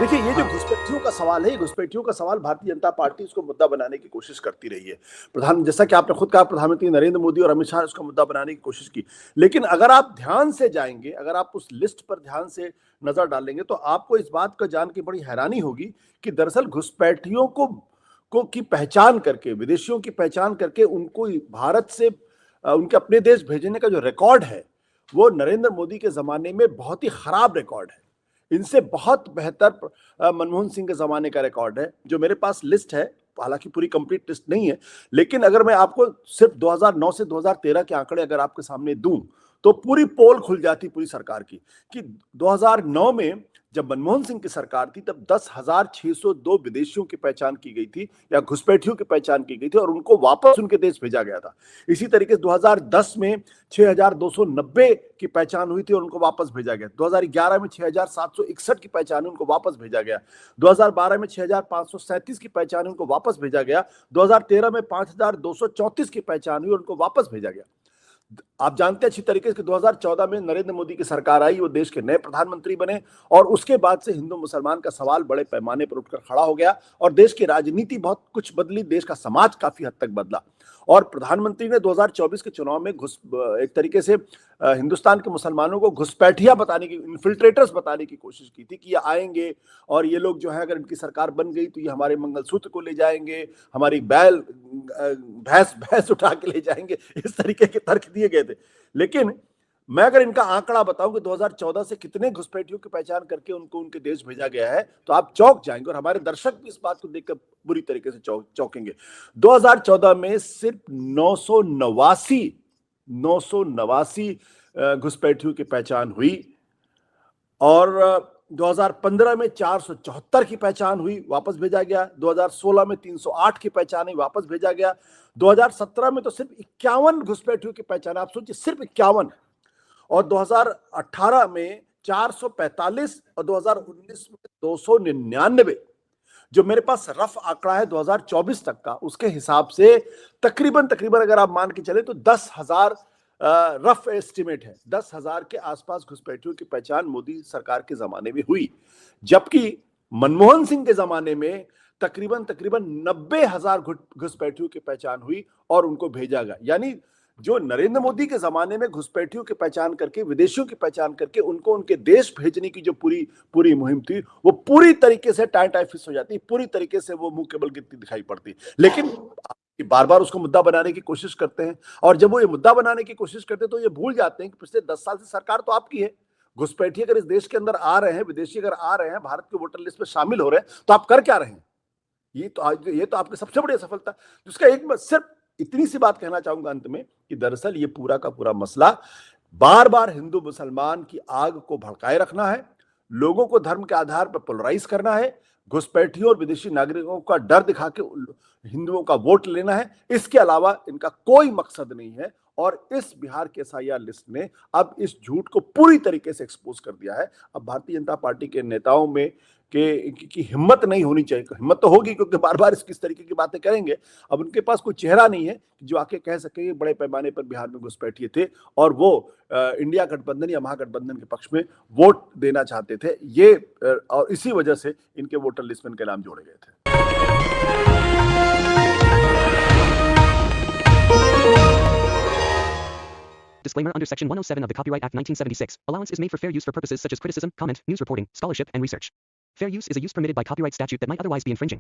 देखिए, ये जो घुसपैठियों का सवाल है, ये घुसपैठियों का सवाल भारतीय जनता पार्टी इसको मुद्दा बनाने की कोशिश करती रही है। जैसा कि आपने खुद कहा, प्रधानमंत्री नरेंद्र मोदी और अमित शाह ने इसको मुद्दा बनाने की कोशिश की। लेकिन अगर आप ध्यान से जाएँगे, अगर आप उस लिस्ट पर ध्यान से नज़र डालेंगे, तो आपको इस बात को जान के बड़ी हैरानी होगी कि दरअसल घुसपैठियों को की पहचान करके, विदेशियों की पहचान करके उनको भारत से उनके अपने देश भेजने का जो रिकॉर्ड है, वो नरेंद्र मोदी के ज़माने में बहुत ही खराब रिकॉर्ड है। इनसे बहुत बेहतर मनमोहन सिंह के ज़माने का रिकॉर्ड है, जो मेरे पास लिस्ट है, हालाँकि पूरी कंप्लीट लिस्ट नहीं है, लेकिन अगर मैं आपको सिर्फ 2009 से 2013 के आंकड़े अगर आपके सामने दूँ, तो पूरी पोल खुल जाती पूरी सरकार की, कि 2009 में जब मनमोहन सिंह की सरकार थी, तब 10,602 विदेशियों की पहचान की गई थी या घुसपैठियों की पहचान की गई थी और उनको वापस उनके देश भेजा गया था। इसी तरीके से 2010 में 6,290 की पहचान हुई थी और उनको वापस भेजा गया। 2011 में 6,761 की पहचान हुई, उनको वापस भेजा गया। 2012 में 6,537 की पहचान हुई, उनको वापस भेजा गया। 2013 में 5,234 की पहचान हुई और उनको वापस भेजा गया। आप जानते हैं अच्छी तरीके से कि 2014 में नरेंद्र मोदी की सरकार आई, वो देश के नए प्रधानमंत्री बने और उसके बाद से हिंदू मुसलमान का सवाल बड़े पैमाने पर उठकर खड़ा हो गया और देश की राजनीति बहुत कुछ बदली, देश का समाज काफी हद तक बदला। और प्रधानमंत्री ने 2024 के चुनाव में एक तरीके से हिंदुस्तान के मुसलमानों को घुसपैठिया बताने की, इन्फिल्ट्रेटर्स बताने की कोशिश की थी कि ये आएंगे और ये लोग जो है, अगर इनकी सरकार बन गई तो ये हमारे मंगलसूत्र को ले जाएंगे, हमारी भैंस भैंस उठा के ले जाएंगे, इस तरीके के तर्क दिए गए थे। लेकिन मैं अगर इनका आंकड़ा बताऊं कि 2014 से कितने घुसपैठियों की पहचान करके उनको उनके देश भेजा गया है, तो आप चौंक जाएंगे और हमारे दर्शक भी इस बात को देखकर बुरी तरीके से चौंकेंगे। 2014 में सिर्फ 989 घुसपैठियों की पहचान हुई और 2015 में 474 की पहचान हुई, वापस भेजा गया। 2016 में 308 की पहचान हुई, वापस भेजा गया। 2017 में तो सिर्फ 51 घुसपैठियों की पहचान, आप सोचिए सिर्फ 51। और 2018 में 445 और 2019 में 299। जो मेरे पास रफ आंकड़ा है 2024 तक का, उसके हिसाब से तकरीबन तकरीबन अगर आप मान के चले तो 10,000 रफ एस्टिमेट है, 10,000 के आसपास घुसपैठियों की पहचान मोदी सरकार के जमाने में हुई। जबकि मनमोहन सिंह के जमाने में तकरीबन तकरीबन 90,000 घुसपैठियों की पहचान हुई और उनको भेजा गया। यानी जो नरेंद्र मोदी के जमाने में घुसपैठियों की पहचान करके, विदेशियों की पहचान करके उनको उनके देश भेजने की जो पूरी पूरी मुहिम थी, वो पूरी तरीके से टाई फिस हो जाती, पूरी तरीके से वो मुंह के बल गिरती दिखाई पड़ती। लेकिन बार बार उसको मुद्दा बनाने की कोशिश करते हैं और जब वो ये मुद्दा बनाने की कोशिश करते हैं तो ये भूल जाते हैं कि पिछले 10 साल से सरकार तो आपकी है। घुसपैठिए अगर इस देश के अंदर आ रहे हैं, विदेशी अगर आ रहे हैं, भारत के वोटर लिस्ट में शामिल हो रहे हैं, तो आप कर क्या रहे हैं? ये तो आपकी सबसे बड़ी सफलता। जिसका एक मैं सिर्फ इतनी सी बात कहना चाहूंगा अंत में कि दरअसल ये पूरा का पूरा मसला बार बार हिंदू मुसलमान की आग को भड़काए रखना है, लोगों को धर्म के आधार पर पोलराइज करना है, घुसपैठियों और विदेशी नागरिकों का डर दिखा के हिंदुओं का वोट लेना है। इसके अलावा इनका कोई मकसद नहीं है और इस बिहार के एसआईआर लिस्ट ने अब इस झूठ को पूरी तरीके से एक्सपोज कर दिया है। अब भारतीय जनता पार्टी के नेताओं में की हिम्मत नहीं होनी चाहिए। हिम्मत तो होगी क्योंकि बार बार किस तरीके की बातें करेंगे। अब उनके पास कोई चेहरा नहीं है जो आके कह सके बड़े पैमाने पर बिहार में घुसपैठिए थे और वो इंडिया गठबंधन या महागठबंधन के पक्ष में वोट देना चाहते थे। ये और इसी वजह से इनके वोटर लिस्ट में इनके नाम जोड़े गए थे। Disclaimer under Section 107 of the Copyright Act 1976. Allowance is made for fair use for purposes such as criticism, comment, news reporting, scholarship, and research. Fair use is a use permitted by copyright statute that might otherwise be infringing.